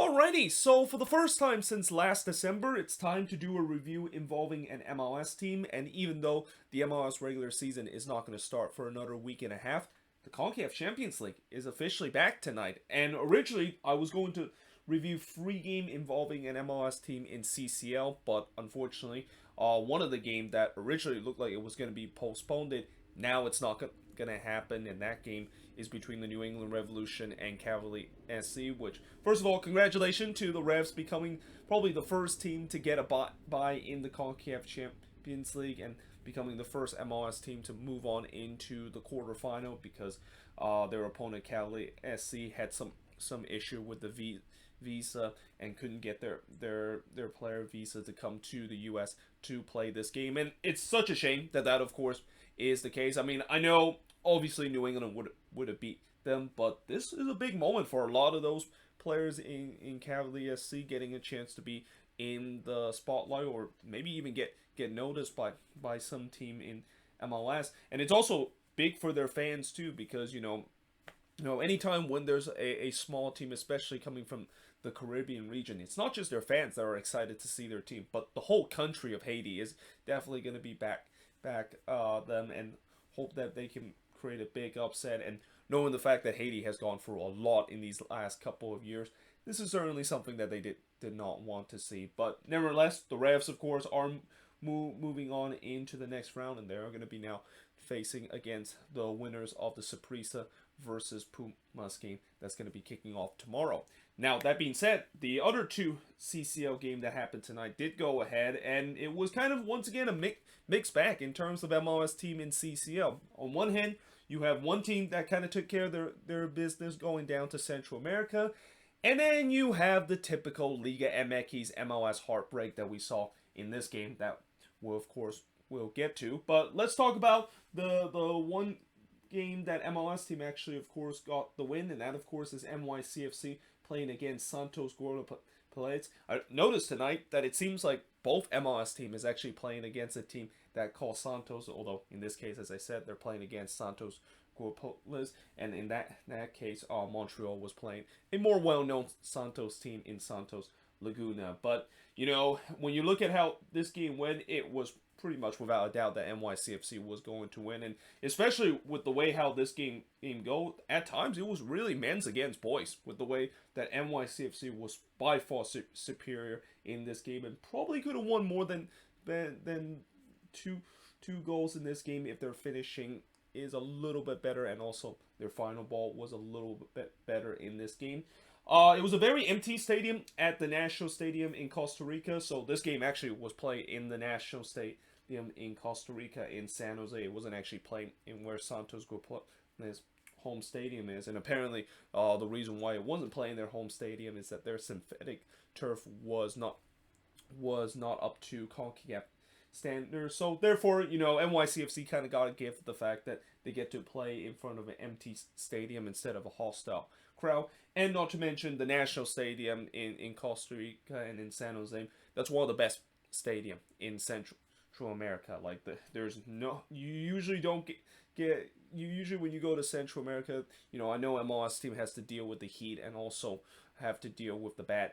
Alrighty, so for the first time since last December, it's time to do a review involving an MLS team, and even though the MLS regular season is not going to start for another week and a half, the Concacaf Champions League is officially back tonight. And originally, I was going to review free game involving an MLS team in CCL, but unfortunately, one of the game that originally looked like it was going to be postponed, now it's not going to happen, and that game is between the New England Revolution and Cavalier SC, which, first of all, congratulations to the Revs becoming probably the first team to get a bye in the Concacaf Champions League and becoming the first MLS team to move on into the quarterfinal because their opponent Cavalier SC had some issue with the visa and couldn't get their player visa to come to the US to play this game. And it's such a shame that of course is the case. I mean, I know obviously New England would have beat them, but this is a big moment for a lot of those players in Cavalier SC getting a chance to be in the spotlight or maybe even get noticed by some team in MLS. And it's also big for their fans too, because anytime when there's a small team, especially coming from the Caribbean region, it's not just their fans that are excited to see their team, but the whole country of Haiti is definitely going to be back them and hope that they can create a big upset. And knowing the fact that Haiti has gone through a lot in these last couple of years, this is certainly something that they did not want to see. But nevertheless, the Revs, of course, are moving on into the next round, and they're going to be now facing against the winners of the Saprissa versus Pumas game that's going to be kicking off tomorrow. Now, that being said, the other two CCL game that happened tonight did go ahead, and it was kind of, once again, a mixed bag in terms of MLS team in CCL. On one hand, you have one team that kind of took care of their business going down to Central America, and then you have the typical Liga MX MLS heartbreak that we saw in this game that we'll get to. But let's talk about the one game that MLS team actually, of course, got the win, and that, of course, is NYCFC playing against Santos Guapiles. I noticed tonight that it seems like both MLS team is actually playing against a team that calls Santos, although in this case, as I said, they're playing against Santos Guapiles, and in that case, Montreal was playing a more well-known Santos team in Santos Laguna. But when you look at how this game went, it was pretty much without a doubt that NYCFC was going to win, and especially with the way how this game go, at times it was really men's against boys, with the way that NYCFC was by far superior in this game, and probably could have won more than two goals in this game if their finishing is a little bit better, and also their final ball was a little bit better in this game. It was a very empty stadium at the National Stadium in Costa Rica, so this game actually was played in the National Stadium in Costa Rica in San Jose. It wasn't actually played in where Santos Guapiles home stadium is, and apparently the reason why it wasn't playing their home stadium is that their synthetic turf was not up to Concacaf standards. So therefore, NYCFC kind of got to give the fact that they get to play in front of an empty stadium instead of a hostile crowd, and not to mention the National Stadium in Costa Rica and in San Jose. That's one of the best stadium in Central America. Like you usually don't get you usually when you go to Central America, I know MLS team has to deal with the heat and also have to deal with the bad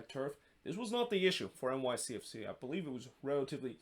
turf. This was not the issue for NYCFC. I believe it was relatively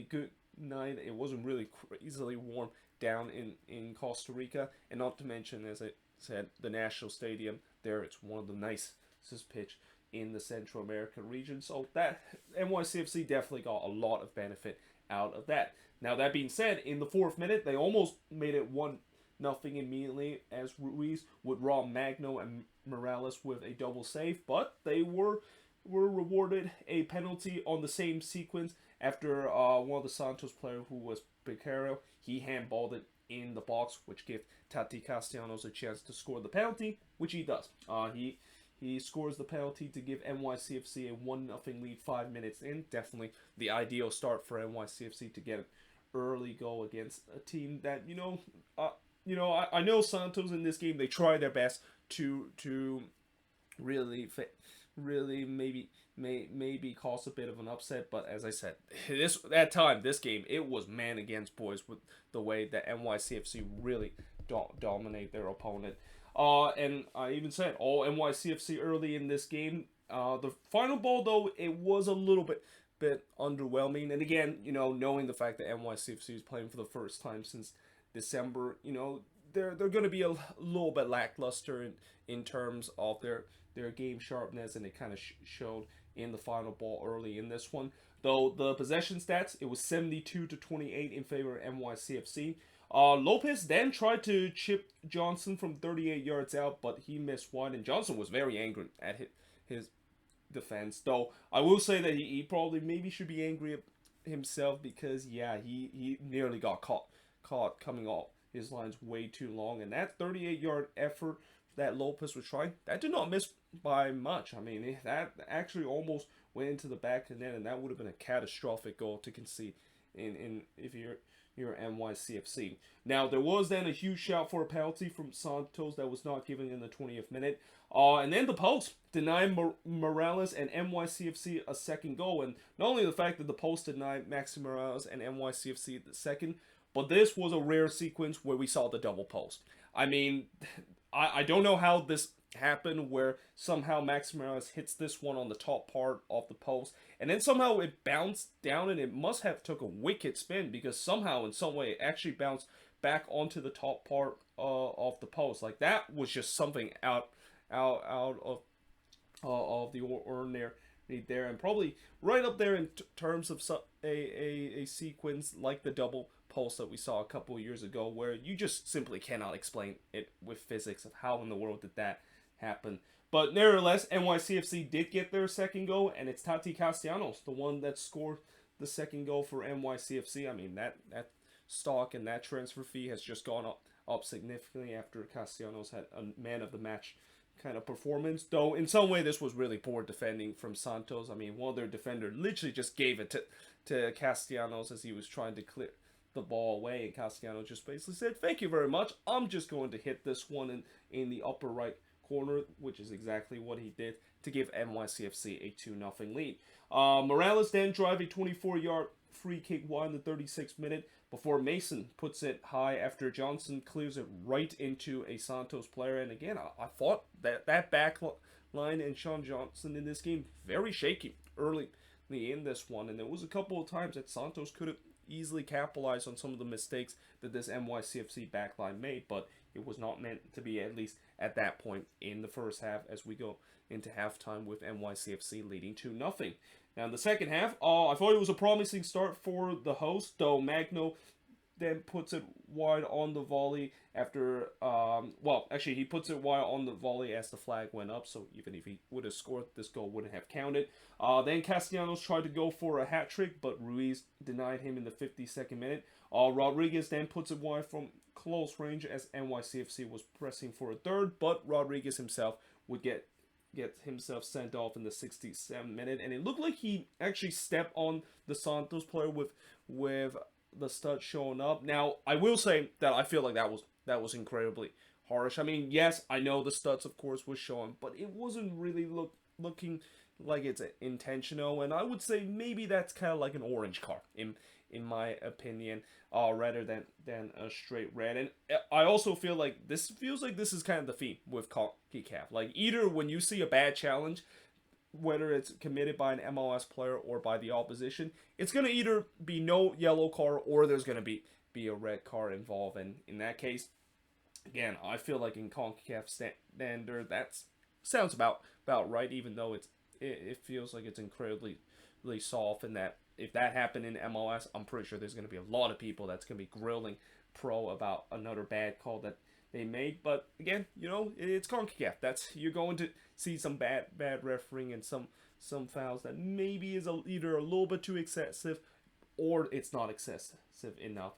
good night. It wasn't really crazily warm down in Costa Rica, and not to mention, as I said, the National Stadium there, it's one of the nicest pitch in the Central American region. So that NYCFC definitely got a lot of benefit out of that. Now, that being said, in the 4th minute, they almost made it 1-0 immediately as Ruiz would rob Magno and Morales with a double save, but they were rewarded a penalty on the same sequence after one of the Santos players, who was Becerra, he handballed it in the box, which gave Tati Castellanos a chance to score the penalty, which he does. He scores the penalty to give NYCFC a 1-0 lead 5 minutes in. Definitely the ideal start for NYCFC to get an early goal against a team that, I know Santos in this game, they try their best to really maybe cause a bit of an upset, but as I said, this game, it was man against boys with the way that NYCFC really dominate their opponent. And I even said all NYCFC early in this game. The final ball though, it was a little bit underwhelming. And again, knowing the fact that NYCFC is playing for the first time since December, they're going to be a little bit lackluster in terms of their game sharpness, and it kind of showed in the final ball early in this one. Though the possession stats, it was 72-28 in favor of NYCFC. Lopez then tried to chip Johnson from 38 yards out, but he missed one, and Johnson was very angry at his defense. Though I will say that he probably maybe should be angry at himself, because he nearly got caught coming off his lines way too long, and that 38-yard effort that Lopez was trying, that did not miss by much. I mean, that actually almost went into the back of the net, and that would have been a catastrophic goal to concede in if you're NYCFC. Now, there was then a huge shout for a penalty from Santos that was not given in the 20th minute. And then the post denied Morales and NYCFC a second goal. And not only the fact that the post denied Maxi Morales and NYCFC the second, but this was a rare sequence where we saw the double post. I mean, I don't know how this happened, where somehow Maxi Morales hits this one on the top part of the post, and then somehow it bounced down, and it must have took a wicked spin, because somehow in some way it actually bounced back onto the top part of the post. Like, that was just something out of the ordinary there, and probably right up there in terms of a sequence like the double post that we saw a couple of years ago, where you just simply cannot explain it with physics of how in the world did that happen. But nevertheless, NYCFC did get their second goal, and it's Tati Castellanos, the one that scored the second goal for NYCFC. I mean, that stock and that transfer fee has just gone up significantly after Castellanos had a man of the match kind of performance. Though in some way this was really poor defending from Santos. I mean, one of their defenders literally just gave it to Castellanos as he was trying to clear the ball away, and Castellanos just basically said, "Thank you very much, I'm just going to hit this one in the upper right corner," which is exactly what he did to give NYCFC a 2-0 lead. Morales then drive a 24-yard free kick wide in the 36th minute before Mason puts it high after Johnson clears it right into a Santos player. And again, I thought that back line and Sean Johnson in this game very shaky early in this one, and there was a couple of times that Santos could have easily capitalized on some of the mistakes that this NYCFC backline made, but it was not meant to be, at least at that point in the first half, as we go into halftime with NYCFC leading 2-0. Now in the second half, I thought it was a promising start for the host, though Magno then puts it wide on the volley after, actually he puts it wide on the volley as the flag went up, so even if he would have scored, this goal wouldn't have counted. Then Castellanos tried to go for a hat trick, but Ruiz denied him in the 52nd minute. Rodriguez then puts it wide from close range as NYCFC was pressing for a third, but Rodriguez himself would get himself sent off in the 67th minute, and it looked like he actually stepped on the Santos player with the stud showing up. Now, I will say that I feel like that was incredibly harsh. I mean, yes, I know the studs, of course, was showing, but it wasn't really looking like it's intentional, and I would say maybe that's kind of like an orange card in my opinion, rather than a straight red. And I also feel like this is kind of the theme with Concacaf. Like, either when you see a bad challenge, whether it's committed by an MLS player or by the opposition, it's going to either be no yellow card or there's going to be a red card involved. And in that case, again, I feel like in Concacaf standard, that sounds about right, even though it feels like it's incredibly really soft, and that if that happened in MLS, I'm pretty sure there's going to be a lot of people that's going to be grilling Pro about another bad call that they made. But again, it's CONCACAF. You're going to see some bad refereeing and some fouls that maybe is either a little bit too excessive or it's not excessive enough.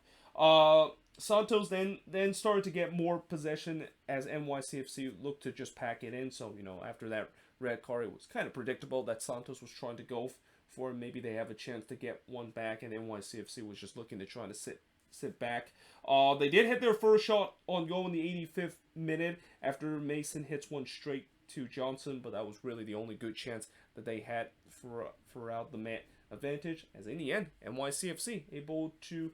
Santos then started to get more possession as NYCFC looked to just pack it in. So, after that red card, it was kind of predictable that Santos was trying to go for maybe they have a chance to get one back, and NYCFC was just looking to try to sit back. They did hit their first shot on goal in the 85th minute after Mason hits one straight to Johnson, but that was really the only good chance that they had throughout the man advantage. As in the end, NYCFC able to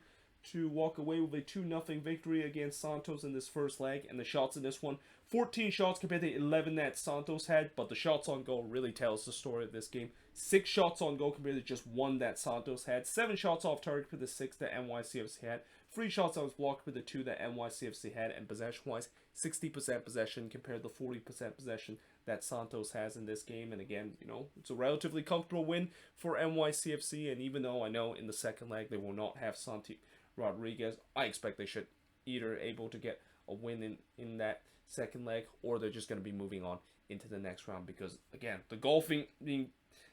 walk away with a 2-0 victory against Santos in this first leg, and the shots in this one 14 shots compared to 11 that Santos had, but the shots on goal really tells the story of this game. 6 shots on goal compared to just 1 that Santos had. 7 shots off target for the 6 that NYCFC had. 3 shots that was blocked for the 2 that NYCFC had. And possession-wise, 60% possession compared to 40% possession that Santos has in this game. And again, it's a relatively comfortable win for NYCFC. And even though I know in the second leg they will not have Santi Rodriguez, I expect they should either able to get a win in that second leg, or they're just going to be moving on into the next round, because again, the golfing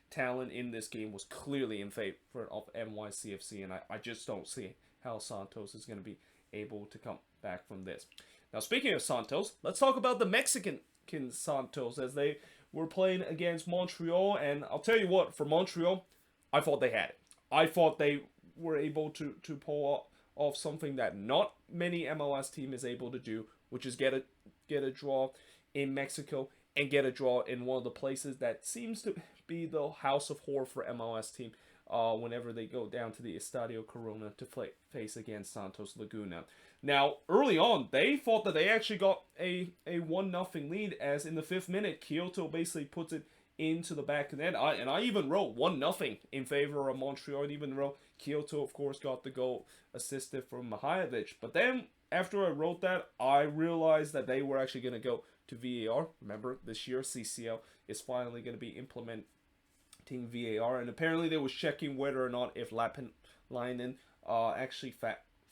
talent in this game was clearly in favor of NYCFC, and I just don't see how Santos is going to be able to come back from this. Now, speaking of Santos, let's talk about the Mexican Santos, as they were playing against Montreal. And I'll tell you what, for Montreal, I thought they had it. I thought they were able to pull off something that not many MLS team is able to do, which is get a draw in Mexico and get a draw in one of the places that seems to be the house of horror for MLS team whenever they go down to the Estadio Corona to face against Santos Laguna. Now, early on, they thought that they actually got a 1-0 lead, as in the 5th minute, Kyoto basically puts it into the back of the net. I even wrote 1-0 in favor of Montreal, and even wrote Kyoto, of course, got the goal assisted from Mihajlovic. But then, after I wrote that, I realized that they were actually going to go to VAR. Remember, this year, CCL is finally going to be implementing VAR, and apparently they was checking whether or not if Lapinlainen actually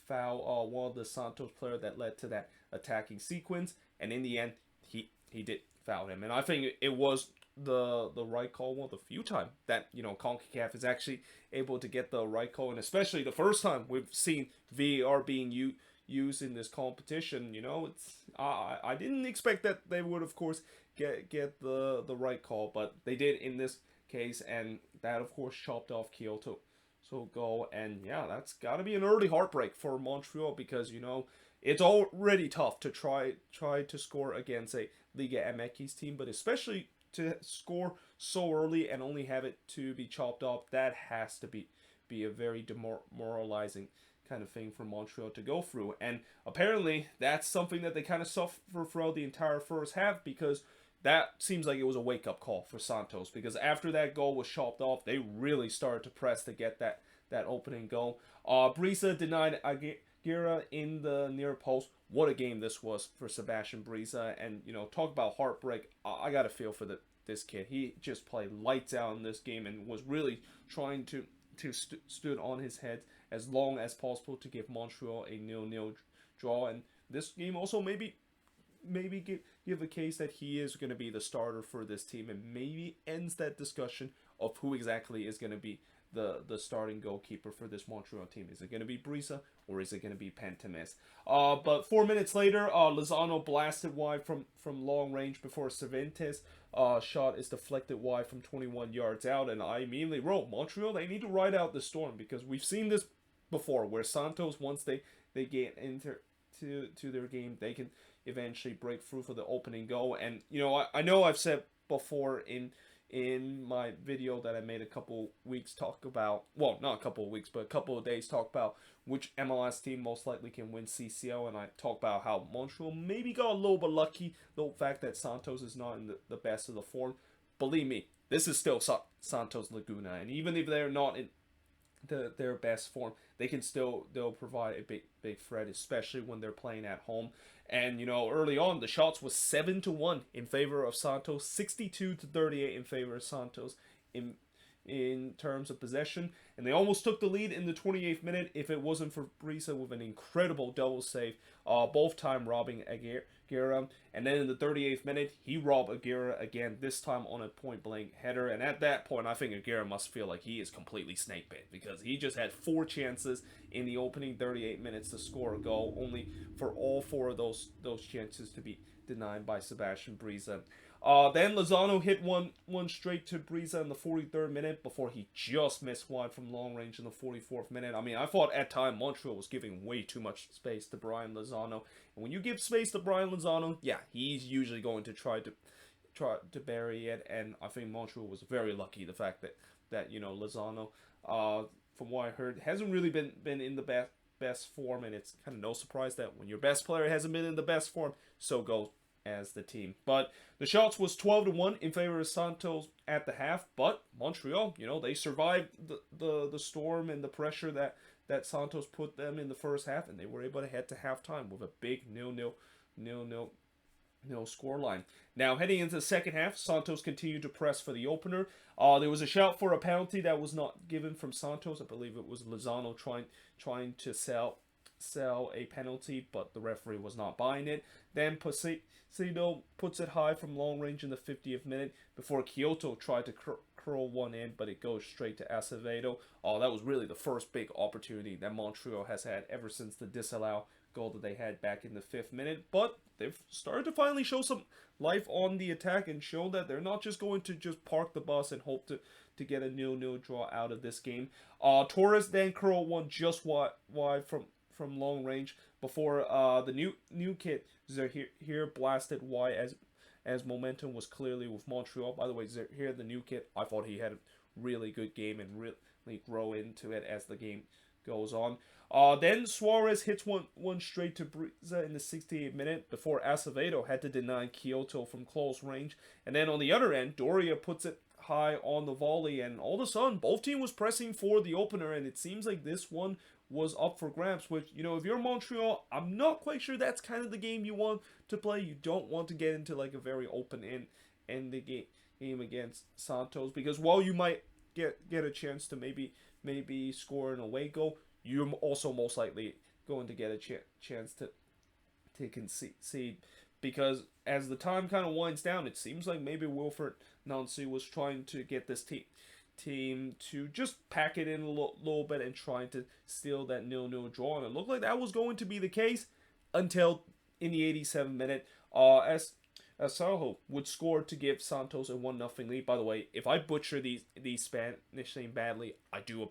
foul one of the Santos player that led to that attacking sequence, and in the end, he did foul him. And I think it was the right call, one of the few times that CONCACAF is actually able to get the right call, and especially the first time we've seen VAR being used in this competition. It's I didn't expect that they would, of course, get the right call, but they did in this case, and that, of course, chopped off Kyoto goal. And yeah, that's got to be an early heartbreak for Montreal, because it's already tough to try to score against a Liga MX team, but especially to score so early and only have it to be chopped off, that has to be a very demoralizing kind of thing for Montreal to go through. And apparently that's something that they kind of suffer throughout the entire first half, because that seems like it was a wake-up call for Santos, because after that goal was chopped off, they really started to press to get that opening goal. Brisa denied Aguirre in the near post. What a game this was for Sebastian Brisa. And, talk about heartbreak. I got a feel for this kid. He just played lights out in this game and was really trying to stood on his head as long as possible to give Montreal a 0-0 draw. And this game also maybe give a case that he is going to be the starter for this team, and maybe ends that discussion of who exactly is going to be the starting goalkeeper for this Montreal team. Is it going to be Brisa, or is it going to be Pantemis? But 4 minutes later, Lozano blasted wide from long range before Cervantes shot is deflected wide from 21 yards out. And I immediately wrote, Montreal, they need to ride out the storm, because we've seen this before, where Santos, once they get into their game, they can eventually break through for the opening goal. And I know I've said before in my video that I made a couple weeks talk about, well, not a couple of weeks, but a couple of days, talk about which MLS team most likely can win CCL, and I talk about how Montreal maybe got a little bit lucky, the fact that Santos is not in the best of the form. Believe me, this is still Santos Laguna, and even if they're not in their best form, they'll provide a big threat, especially when they're playing at home. And early on, the shots was 7-1 in favor of Santos, 62-38 in favor of Santos in terms of possession, and they almost took the lead in the 28th minute if it wasn't for Brisa with an incredible double save, both time robbing Aguirre. And then in the 38th minute, he robbed Aguirre again, this time on a point-blank header. And at that point, I think Aguirre must feel like he is completely snake-bit, because he just had 4 chances in the opening 38 minutes to score a goal, only for all 4 of those chances to be denied by Sebastian Brisa. Then Lozano hit one straight to Brisa in the 43rd minute before he just missed wide from long range in the 44th minute. I mean, I thought at time Montreal was giving way too much space to Brian Lozano. And when you give space to Brian Lozano, yeah, he's usually going to try to bury it. And I think Montreal was very lucky, the fact that Lozano, from what I heard, hasn't really been in the best form, and it's kind of no surprise that when your best player hasn't been in the best form, so goes as the team. But the shots was 12-1 in favor of Santos at the half. But Montreal, they survived the storm and the pressure that Santos put them in the first half, and they were able to head to halftime with a big 0-0 scoreline. Now, heading into the second half, Santos continued to press for the opener. There was a shout for a penalty that was not given from Santos. I believe it was Lozano trying to sell a penalty, but the referee was not buying it. Then Poseido puts it high from long range in the 50th minute before Kyoto tried to curl one in, but it goes straight to Acevedo. That was really the first big opportunity that Montreal has had ever since the disallow goal that they had back in the 5th minute. But they've started to finally show some life on the attack and show that they're not just going to just park the bus and hope to get a 0-0 draw out of this game. Torres then curled one just wide from long range before the new kid here blasted wide as momentum was clearly with Montreal. By the way, here the new kid, I thought he had a really good game and really grow into it as the game goes on. Then Suarez hits one straight to Briza in the 68th minute before Acevedo had to deny Kyoto from close range. And then on the other end, Doria puts it high on the volley, and all of a sudden, both teams was pressing for the opener, and it seems like this one was up for grabs, which, if you're Montreal, I'm not quite sure that's kind of the game you want to play. You don't want to get into like a very open end the game against Santos, because while you might get a chance to maybe score an away goal, you're also most likely going to get a chance to concede, because as the time kind of winds down, it seems like maybe Wilfred Nancy was trying to get this team to just pack it in a little bit and trying to steal that 0-0 draw, and it looked like that was going to be the case until in the 87th minute, as Sarho would score to give Santos a 1-0 lead. By the way, if I butcher these Spanish name badly, I do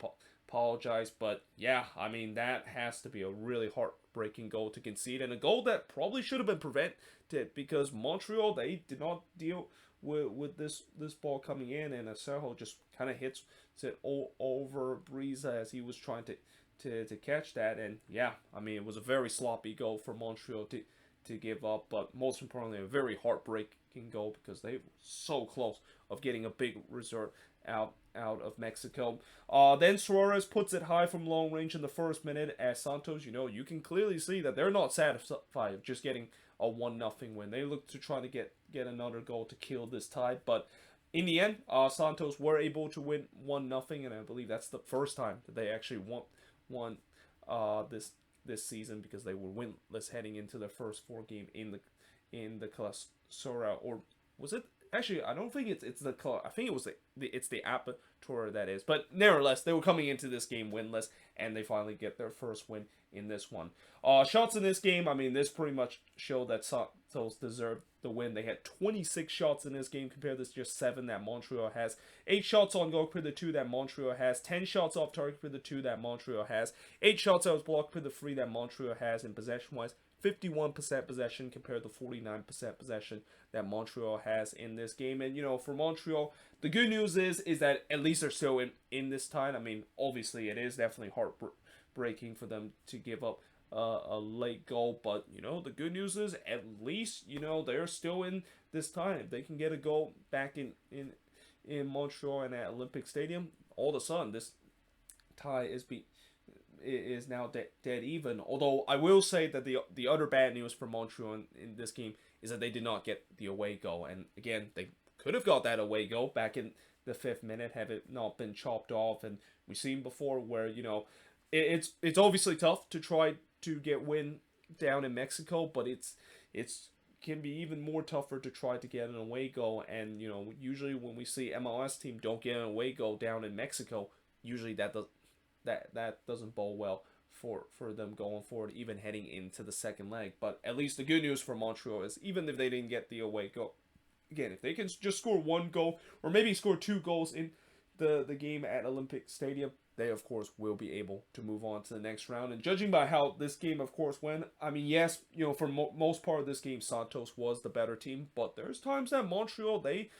apologize, but yeah, I mean, that has to be a really heartbreaking goal to concede, and a goal that probably should have been prevented, because Montreal, they did not deal with this ball coming in, and Sergio just kind of hits it over Briza as he was trying to catch that. And yeah, I mean, it was a very sloppy goal for Montreal to give up, but most importantly, a very heartbreaking goal, because they were so close of getting a big result out of Mexico. Then Suarez puts it high from long range in the first minute as Santos, you can clearly see that they're not satisfied of just getting a 1-0 win. They look to try to get another goal to kill this tie, but in the end, Santos were able to win 1-0, and I believe that's the first time that they actually won this season, because they were winless heading into their first 4 game in the Clausura, or was it? Actually, I don't think it's the I think it was it's the Apertura, that is. But nevertheless, they were coming into this game winless, and they finally get their first win in this one. Shots in this game, I mean, this pretty much showed that Santos deserved the win. They had 26 shots in this game compared to just 7 that Montreal has. 8 shots on goal per the 2 that Montreal has. 10 shots off target per the 2 that Montreal has. 8 shots out of block per the 3 that Montreal has. In possession-wise, 51% possession compared to 49% possession that Montreal has in this game. And, for Montreal, the good news is that at least they're still in this tie. I mean, obviously, it is definitely heartbreaking for them to give up a late goal. But, the good news is at least, they're still in this tie. If they can get a goal back in Montreal and at Olympic Stadium, all of a sudden, this tie is now dead even. Although I will say that the other bad news for Montreal in this game is that they did not get the away goal. And again, they could have got that away goal back in the 5th minute had it not been chopped off. And we've seen before where, it's obviously tough to try to get win down in Mexico, but it's can be even more tougher to try to get an away goal. And usually when we see MLS team don't get an away goal down in Mexico, usually that doesn't bode well for them going forward, even heading into the second leg. But at least the good news for Montreal is, even if they didn't get the away goal, again, if they can just score 1 goal or maybe score 2 goals in the game at Olympic Stadium, they of course will be able to move on to the next round. And judging by how this game of course went, I mean, yes, for most part of this game, Santos was the better team, but there's times that Montreal, they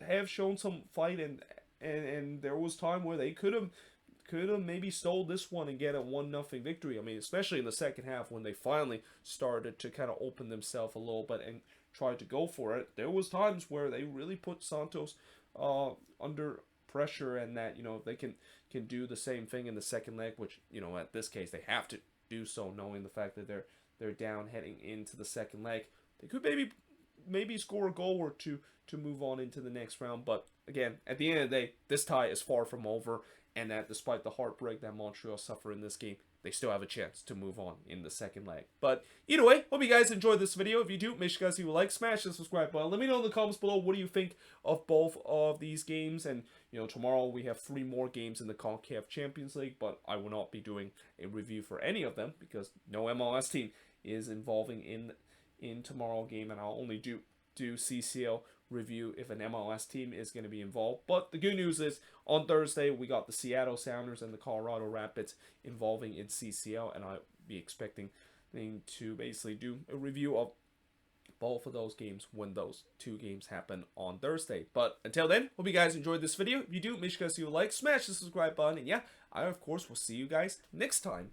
have shown some fight, and there was time where they could have maybe stole this one and get a 1-0 victory. I mean, especially in the second half when they finally started to kind of open themselves a little bit and tried to go for it. There was times where they really put Santos under pressure, and that, you know, they can do the same thing in the second leg, which, you know, at this case they have to do so, knowing the fact that they're down heading into the second leg. They could maybe score a goal or two to move on into the next round. But again, at the end of the day, this tie is far from over, and that despite the heartbreak that Montreal suffered in this game, they still have a chance to move on in the second leg. But either way, hope you guys enjoyed this video. If you do, make sure you guys leave a like, smash the subscribe button. Let me know in the comments below, what do you think of both of these games? And, you know, tomorrow we have 3 more games in the Concacaf Champions League, but I will not be doing a review for any of them because no MLS team is involving in tomorrow game, and I'll only do CCL review if an MLS team is going to be involved. But the good news is, on Thursday we got the Seattle Sounders and the Colorado Rapids involving in CCL, and I'll be expecting to basically do a review of both of those games when those 2 games happen on Thursday. But until then, hope you guys enjoyed this video. If you do, make sure you guys leave a like, smash the subscribe button, and yeah, I of course will see you guys next time.